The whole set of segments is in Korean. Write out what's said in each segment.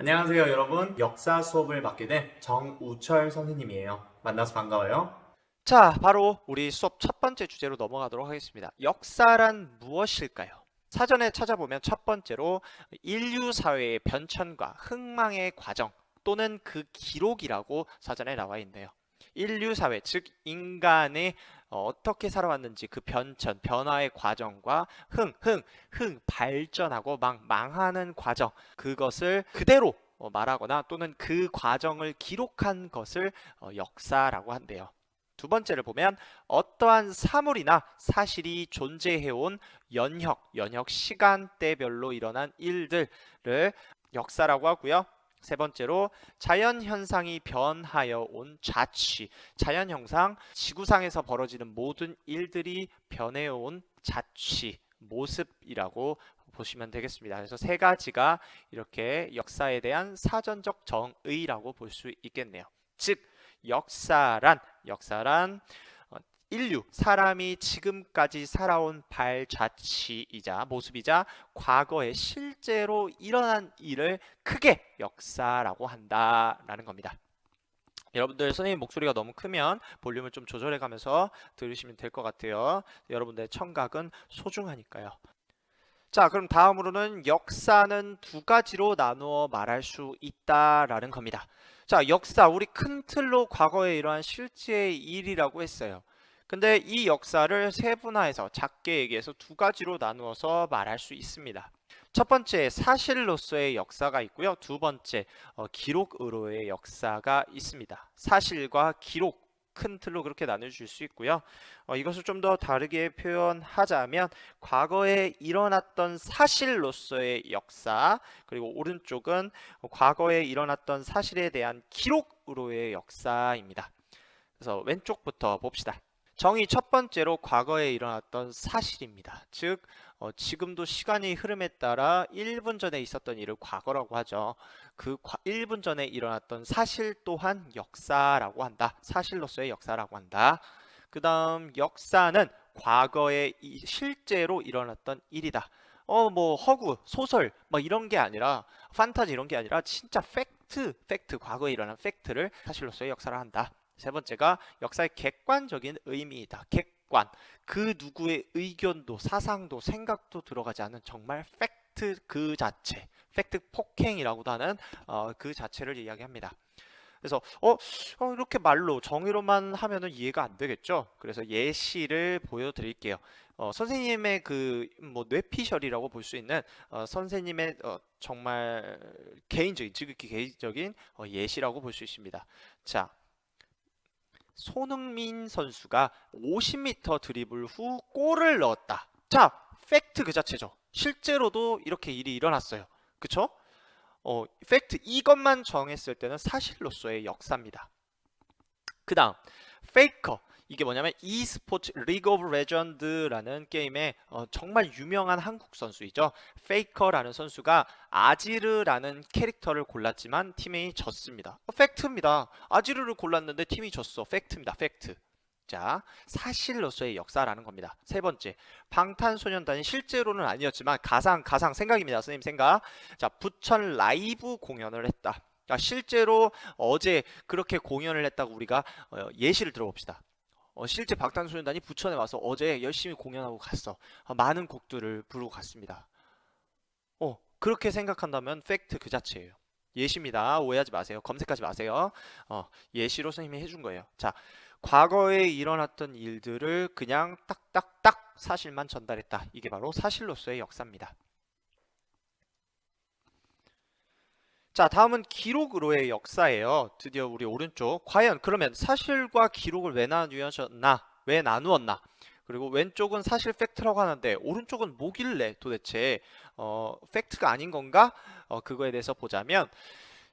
안녕하세요, 여러분. 역사 수업을 맡게 된 정우철 선생님이에요. 만나서 반가워요. 자, 바로 우리 수업 첫 번째 주제로 넘어가도록 하겠습니다. 역사란 무엇일까요? 사전에 찾아보면 첫 번째로 인류 사회의 변천과 흥망의 과정 또는 그 기록이라고 사전에 나와 있네요. 인류 사회, 즉 인간이 어떻게 살아왔는지 그 변천, 변화의 과정과 발전하고 망하는 과정, 그것을 그대로 말하거나 또는 그 과정을 기록한 것을 역사라고 한대요. 두 번째를 보면 어떠한 사물이나 사실이 존재해온 연혁 시간대별로 일어난 일들을 역사라고 하고요. 세 번째로 자연 현상이 변하여 온 자취, 자연 현상, 지구상에서 벌어지는 모든 일들이 변해온 자취, 모습이라고 보시면 되겠습니다. 그래서 세 가지가 이렇게 역사에 대한 사전적 정의라고 볼 수 있겠네요. 즉 역사란 인류, 사람이 지금까지 살아온 발자취이자 모습이자 과거에 실제로 일어난 일을 크게 역사라고 한다라는 겁니다. 여러분들 선생님 목소리가 너무 크면 볼륨을 좀 조절해 가면서 들으시면 될 것 같아요. 여러분들의 청각은 소중하니까요. 자, 그럼 다음으로는 역사는 두 가지로 나누어 말할 수 있다라는 겁니다. 자, 역사, 우리 큰 틀로 과거에 이러한 실제의 일이라고 했어요. 근데 이 역사를 세분화해서 작게 얘기해서 두 가지로 나누어서 말할 수 있습니다. 첫 번째, 사실로서의 역사가 있고요. 두 번째, 기록으로의 역사가 있습니다. 사실과 기록, 큰 틀로 그렇게 나눠줄 수 있고요. 이것을 좀 더 다르게 표현하자면 과거에 일어났던 사실로서의 역사, 그리고 오른쪽은 과거에 일어났던 사실에 대한 기록으로의 역사입니다. 그래서 왼쪽부터 봅시다. 정의 첫 번째로 과거에 일어났던 사실입니다. 즉 지금도 시간의 흐름에 따라 1분 전에 있었던 일을 과거라고 하죠. 그 1분 전에 일어났던 사실 또한 역사라고 한다. 사실로서의 역사라고 한다. 그 다음 역사는 과거에 실제로 일어났던 일이다. 뭐 허구, 소설 뭐 이런 게 아니라 판타지 이런 게 아니라 진짜 팩트 과거에 일어난 팩트를 사실로서의 역사를 한다. 세 번째가 역사의 객관적인 의미이다. 객관. 그 누구의 의견도 사상도 생각도 들어가지 않은 정말 팩트 그 자체. 팩트 폭행이라고도 하는 그 자체를 이야기합니다. 그래서 이렇게 말로 정의로만 하면은 이해가 안 되겠죠. 그래서 예시를 보여드릴게요. 선생님의 그 뭐 뇌피셜이라고 볼 수 있는 선생님의 정말 개인적인 지극히 개인적인 예시라고 볼 수 있습니다. 자, 손흥민 선수가 50m 드리블 후 골을 넣었다. 자, 팩트 그 자체죠. 실제로도 이렇게 일이 일어났어요. 그쵸? 팩트 이것만 정했을 때는 사실로서의 역사입니다. 그 다음 페이커, 이게 뭐냐면 e스포츠 리그 오브 레전드라는 게임의 정말 유명한 한국 선수이죠. 페이커라는 선수가 아지르라는 캐릭터를 골랐지만 팀이 졌습니다. 팩트입니다. 아지르를 골랐는데 팀이 졌어. 팩트입니다. 팩트. 자, 사실로서의 역사라는 겁니다. 세 번째, 방탄소년단이 실제로는 아니었지만 가상 생각입니다. 선생님 생각. 자, 부천 라이브 공연을 했다. 자, 실제로 어제 그렇게 공연을 했다고 우리가 예시를 들어봅시다. 실제 방탄소년단이 부천에 와서 어제 열심히 공연하고 갔어. 많은 곡들을 부르고 갔습니다. 그렇게 생각한다면 팩트 그 자체예요. 예시입니다. 오해하지 마세요. 검색하지 마세요. 예시로 선생님이 해준 거예요. 자, 과거에 일어났던 일들을 그냥 딱딱딱 사실만 전달했다. 이게 바로 사실로서의 역사입니다. 자, 다음은 기록으로의 역사예요. 드디어 우리 오른쪽. 과연 그러면 사실과 기록을 왜 나누었나? 그리고 왼쪽은 사실 팩트라고 하는데 오른쪽은 뭐길래 도대체 팩트가 아닌 건가? 그거에 대해서 보자면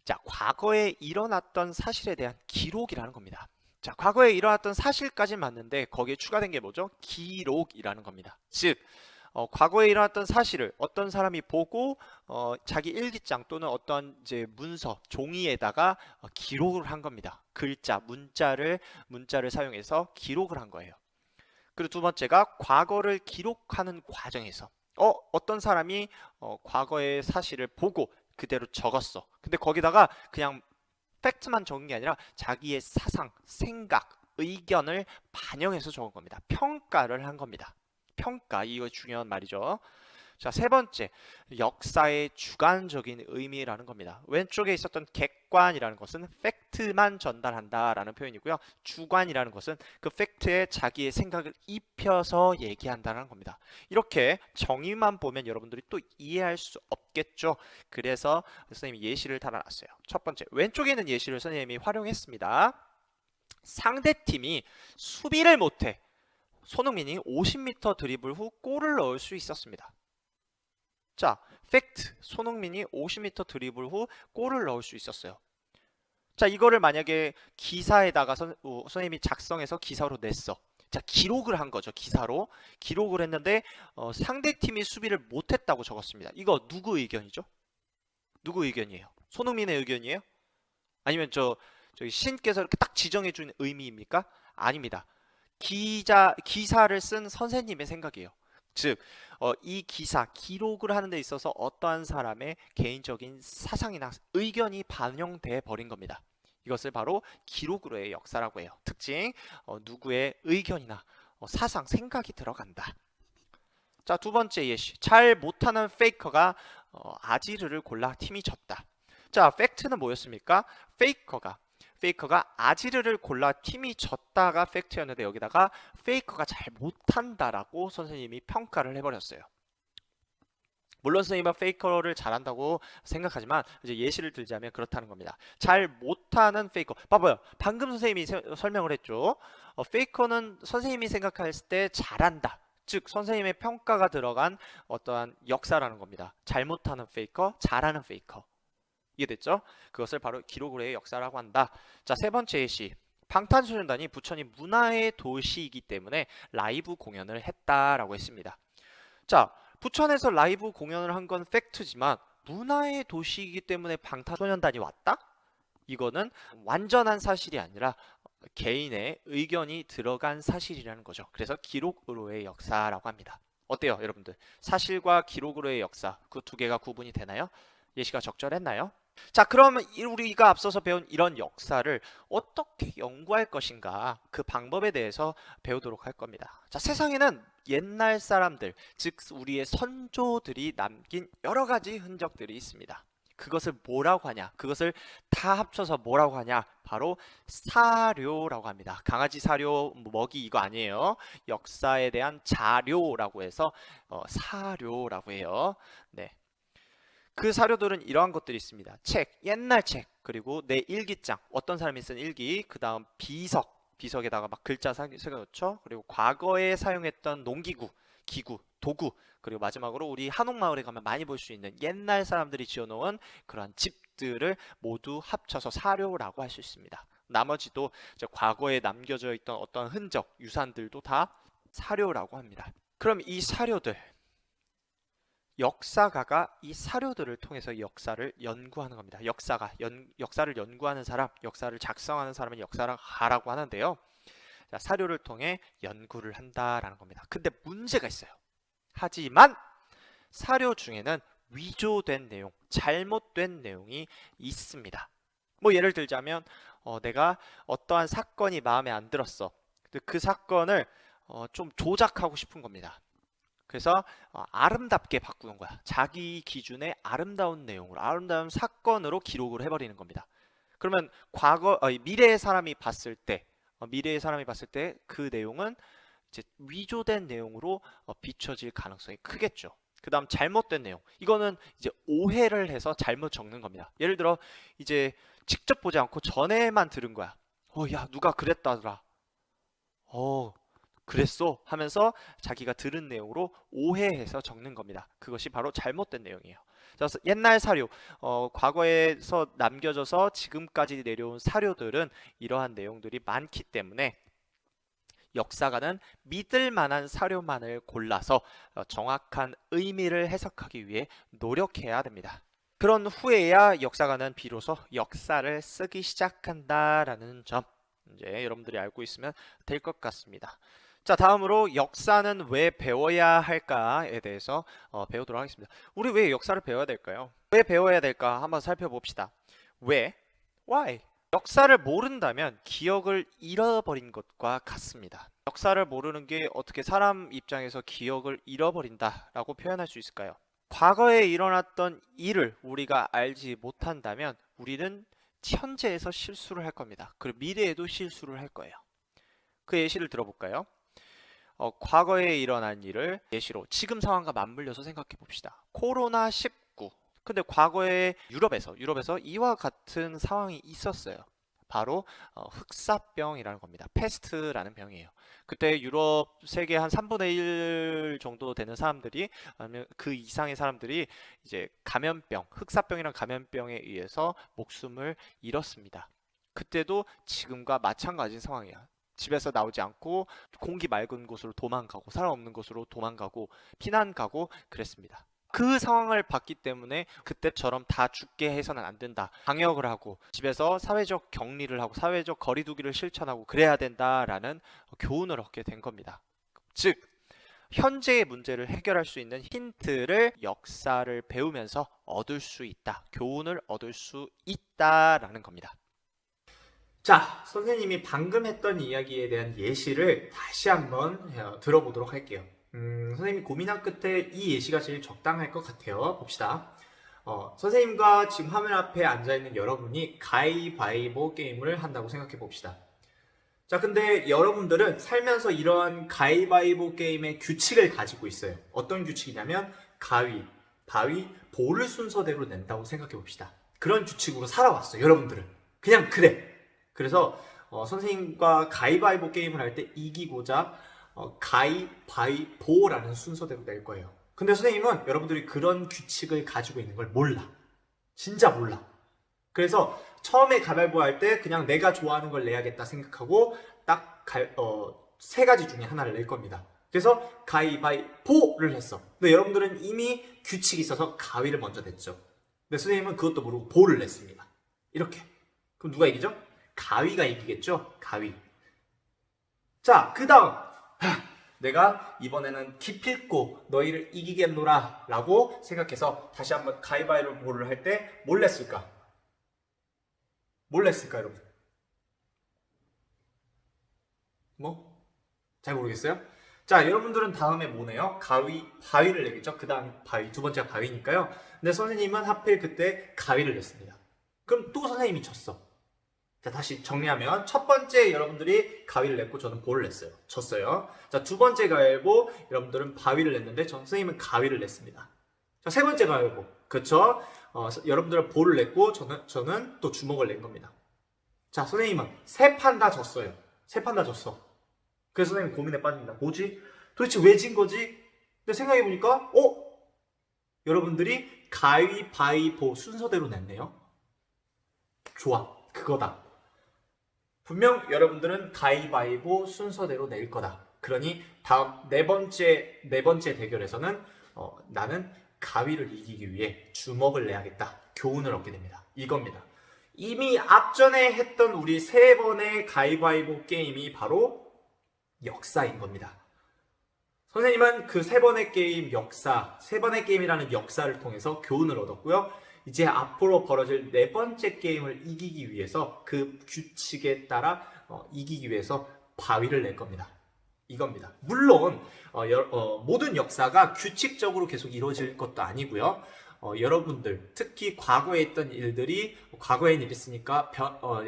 자, 과거에 일어났던 사실에 대한 기록이라는 겁니다. 자, 과거에 일어났던 사실까지 맞는데 거기에 추가된 게 뭐죠? 기록이라는 겁니다. 즉 과거에 일어났던 사실을 어떤 사람이 보고 자기 일기장 또는 어떤 이제 문서, 종이에다가 기록을 한 겁니다. 글자, 문자를 사용해서 기록을 한 거예요. 그리고 두 번째가 과거를 기록하는 과정에서 어떤 사람이 과거의 사실을 보고 그대로 적었어. 근데 거기다가 그냥 팩트만 적은 게 아니라 자기의 사상, 생각, 의견을 반영해서 적은 겁니다. 평가를 한 겁니다. 평가, 이거 중요한 말이죠. 자, 세 번째, 역사의 주관적인 의미라는 겁니다. 왼쪽에 있었던 객관이라는 것은 팩트만 전달한다라는 표현이고요. 주관이라는 것은 그 팩트에 자기의 생각을 입혀서 얘기한다는 겁니다. 이렇게 정의만 보면 여러분들이 또 이해할 수 없겠죠. 그래서 선생님이 예시를 달아놨어요. 첫 번째, 왼쪽에 있는 예시를 선생님이 활용했습니다. 상대팀이 수비를 못해 손흥민이 50m 드리블 후 골을 넣을 수 있었습니다. 자, 팩트. 손흥민이 50m 드리블 후 골을 넣을 수 있었어요. 자, 이거를 만약에 기사에다가 선생님이 작성해서 기사로 냈어. 자, 기록을 한 거죠. 기사로 기록을 했는데 상대팀이 수비를 못했다고 적었습니다. 이거 누구 의견이죠? 누구 의견이에요? 손흥민의 의견이에요? 아니면 저기 신께서 이렇게 딱 지정해 준 의미입니까? 아닙니다. 기사를 쓴 선생님의 생각이에요. 즉, 이 기사, 기록을 하는 데 있어서 어떠한 사람의 개인적인 사상이나 의견이 반영돼 버린 겁니다. 이것을 바로 기록으로의 역사라고 해요. 특징, 누구의 의견이나 사상, 생각이 들어간다. 자, 두 번째 예시. 잘 못하는 페이커가 아지르를 골라 팀이 졌다. 자, 팩트는 뭐였습니까? 페이커가 아지르를 골라 팀이 졌다가 팩트였는데 여기다가 페이커가 잘 못한다라고 선생님이 평가를 해버렸어요. 물론 선생님은 페이커를 잘한다고 생각하지만 이제 예시를 들자면 그렇다는 겁니다. 잘 못하는 페이커. 봐봐요. 방금 선생님이 설명을 했죠. 페이커는 선생님이 생각했을 때 잘한다. 즉 선생님의 평가가 들어간 어떠한 역사라는 겁니다. 잘못하는 페이커, 잘하는 페이커. 이해됐죠? 그것을 바로 기록으로의 역사라고 한다. 자, 세 번째 예시. 방탄소년단이 부천이 문화의 도시이기 때문에 라이브 공연을 했다라고 했습니다. 자, 부천에서 라이브 공연을 한 건 팩트지만 문화의 도시이기 때문에 방탄소년단이 왔다? 이거는 완전한 사실이 아니라 개인의 의견이 들어간 사실이라는 거죠. 그래서 기록으로의 역사라고 합니다. 어때요, 여러분들? 사실과 기록으로의 역사, 그 두 개가 구분이 되나요? 예시가 적절했나요? 자, 그러면 우리가 앞서서 배운 이런 역사를 어떻게 연구할 것인가, 그 방법에 대해서 배우도록 할 겁니다. 자, 세상에는 옛날 사람들, 즉 우리의 선조들이 남긴 여러 가지 흔적들이 있습니다. 그것을 뭐라고 하냐? 그것을 다 합쳐서 뭐라고 하냐? 바로 사료라고 합니다. 강아지 사료, 먹이 이거 아니에요. 역사에 대한 자료라고 해서 사료라고 해요. 네. 그 사료들은 이러한 것들이 있습니다. 책, 옛날 책, 그리고 내 일기장, 어떤 사람이 쓴 일기, 그 다음 비석에다가 막 글자 새겨놓죠. 그리고 과거에 사용했던 농기구, 기구, 도구, 그리고 마지막으로 우리 한옥마을에 가면 많이 볼 수 있는 옛날 사람들이 지어놓은 그러한 집들을 모두 합쳐서 사료라고 할 수 있습니다. 나머지도 이제 과거에 남겨져 있던 어떤 흔적, 유산들도 다 사료라고 합니다. 그럼 이 사료들, 역사가가 이 사료들을 통해서 역사를 연구하는 겁니다. 역사를 연구하는 사람, 역사를 작성하는 사람은 역사가라고 하는데요. 자, 사료를 통해 연구를 한다라는 겁니다. 근데 문제가 있어요. 하지만 사료 중에는 위조된 내용, 잘못된 내용이 있습니다. 뭐 예를 들자면 내가 어떠한 사건이 마음에 안 들었어. 그 사건을 좀 조작하고 싶은 겁니다. 그래서 아름답게 바꾸는 거야. 자기 기준의 아름다운 내용으로, 아름다운 사건으로 기록을 해버리는 겁니다. 그러면 미래의 사람이 봤을 때 그 내용은 이제 위조된 내용으로 비춰질 가능성이 크겠죠. 그 다음 잘못된 내용. 이거는 이제 오해를 해서 잘못 적는 겁니다. 예를 들어 이제 직접 보지 않고 전에만 들은 거야. 야, 누가 그랬다더라. 그랬어? 하면서 자기가 들은 내용으로 오해해서 적는 겁니다. 그것이 바로 잘못된 내용이에요. 그래서 옛날 사료, 과거에서 남겨져서 지금까지 내려온 사료들은 이러한 내용들이 많기 때문에 역사가는 믿을 만한 사료만을 골라서 정확한 의미를 해석하기 위해 노력해야 됩니다. 그런 후에야 역사가는 비로소 역사를 쓰기 시작한다라는 점, 이제 여러분들이 알고 있으면 될 것 같습니다. 자, 다음으로 역사는 왜 배워야 할까에 대해서 배우도록 하겠습니다. 우리 왜 역사를 배워야 될까요? 왜 배워야 될까 한번 살펴봅시다. 왜? Why? 역사를 모른다면 기억을 잃어버린 것과 같습니다. 역사를 모르는 게 어떻게 사람 입장에서 기억을 잃어버린다라고 표현할 수 있을까요? 과거에 일어났던 일을 우리가 알지 못한다면 우리는 현재에서 실수를 할 겁니다. 그리고 미래에도 실수를 할 거예요. 그 예시를 들어볼까요? 과거에 일어난 일을 예시로 지금 상황과 맞물려서 생각해 봅시다. 코로나19. 근데 과거에 유럽에서 이와 같은 상황이 있었어요. 바로 흑사병이라는 겁니다. 패스트라는 병이에요. 그때 유럽 세계 한 3분의 1 정도 되는 사람들이 아니면 그 이상의 사람들이 이제 감염병, 흑사병이란 감염병에 의해서 목숨을 잃었습니다. 그때도 지금과 마찬가지인 상황이야. 집에서 나오지 않고 공기 맑은 곳으로 도망가고 사람 없는 곳으로 도망가고 피난 가고 그랬습니다. 그 상황을 봤기 때문에 그때처럼 다 죽게 해서는 안 된다. 방역을 하고 집에서 사회적 격리를 하고 사회적 거리두기를 실천하고 그래야 된다라는 교훈을 얻게 된 겁니다. 즉 현재의 문제를 해결할 수 있는 힌트를 역사를 배우면서 얻을 수 있다. 교훈을 얻을 수 있다라는 겁니다. 자, 선생님이 방금 했던 이야기에 대한 예시를 다시 한번 들어보도록 할게요. 선생님이 고민한 끝에 이 예시가 제일 적당할 것 같아요. 봅시다. 선생님과 지금 화면 앞에 앉아있는 여러분이 가위바위보 게임을 한다고 생각해 봅시다. 자, 근데 여러분들은 살면서 이러한 가위바위보 게임의 규칙을 가지고 있어요. 어떤 규칙이냐면 가위, 바위, 보를 순서대로 낸다고 생각해 봅시다. 그런 규칙으로 살아왔어요. 여러분들은. 그냥 그래. 그래서 선생님과 가위바위보 게임을 할 때 이기고자 가위바위보라는 순서대로 낼 거예요. 근데 선생님은 여러분들이 그런 규칙을 가지고 있는 걸 몰라. 진짜 몰라. 그래서 처음에 가위바위보 할 때 그냥 내가 좋아하는 걸 내야겠다 생각하고 딱 세 가지 중에 하나를 낼 겁니다. 그래서 가위바위보를 했어. 근데 여러분들은 이미 규칙이 있어서 가위를 먼저 냈죠. 근데 선생님은 그것도 모르고 보를 냈습니다. 이렇게. 그럼 누가 이기죠? 가위가 이기겠죠? 가위. 자, 그 다음 내가 이번에는 기필코 너희를 이기겠노라 라고 생각해서 다시 한번 가위바위보를 할 때 뭘 냈을까? 뭘 냈을까 여러분? 뭐? 잘 모르겠어요? 자, 여러분들은 다음에 뭐네요? 바위를 내겠죠? 그 다음 바위, 두 번째가 바위니까요. 근데 선생님은 하필 그때 가위를 냈습니다. 그럼 또 선생님이 졌어. 자, 다시 정리하면 첫 번째 여러분들이 가위를 냈고 저는 볼을 냈어요. 졌어요. 자, 두 번째 가위바위보 여러분들은 바위를 냈는데 선생님은 가위를 냈습니다. 자, 세 번째 가위바위보 그렇죠? 여러분들은 볼을 냈고 저는 또 주먹을 낸 겁니다. 자, 선생님은 세 판 다 졌어요. 세 판 다 졌어. 그래서 선생님 고민에 빠집니다. 뭐지? 도대체 왜 진 거지? 근데 생각해보니까 여러분들이 가위바위보 순서대로 냈네요. 좋아, 그거다. 분명 여러분들은 가위바위보 순서대로 낼 거다. 그러니 다음 네 번째 대결에서는 나는 가위를 이기기 위해 주먹을 내야겠다. 교훈을 얻게 됩니다. 이겁니다. 이미 앞전에 했던 우리 세 번의 가위바위보 게임이 바로 역사인 겁니다. 선생님은 그 세 번의 게임 세 번의 게임이라는 역사를 통해서 교훈을 얻었고요. 이제 앞으로 벌어질 네 번째 게임을 이기기 위해서 그 규칙에 따라 이기기 위해서 바위를 낼 겁니다. 이겁니다. 물론 모든 역사가 규칙적으로 계속 이루어질 것도 아니고요. 여러분들 특히 과거에 있던 일들이 과거엔 이랬으니까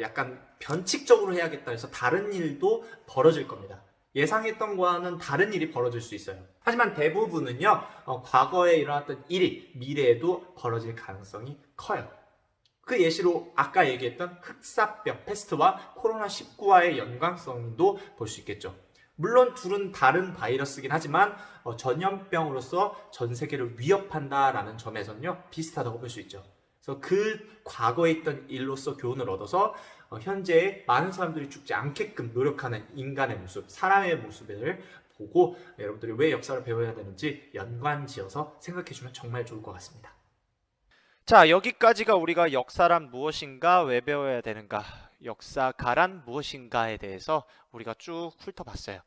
약간 변칙적으로 해야겠다 해서 다른 일도 벌어질 겁니다. 예상했던 거와는 다른 일이 벌어질 수 있어요. 하지만 대부분은요, 과거에 일어났던 일이 미래에도 벌어질 가능성이 커요. 그 예시로 아까 얘기했던 흑사병, 패스트와 코로나19와의 연관성도 볼 수 있겠죠. 물론 둘은 다른 바이러스긴 하지만 전염병으로서 전 세계를 위협한다라는 점에서는요, 비슷하다고 볼 수 있죠. 그래서 그 과거에 있던 일로서 교훈을 얻어서 현재의 많은 사람들이 죽지 않게끔 노력하는 인간의 모습, 사람의 모습을 보고 여러분들이 왜 역사를 배워야 되는지 연관지어서 생각해주면 정말 좋을 것 같습니다. 자, 여기까지가 우리가 역사란 무엇인가, 왜 배워야 되는가, 역사가란 무엇인가에 대해서 우리가 쭉 훑어봤어요.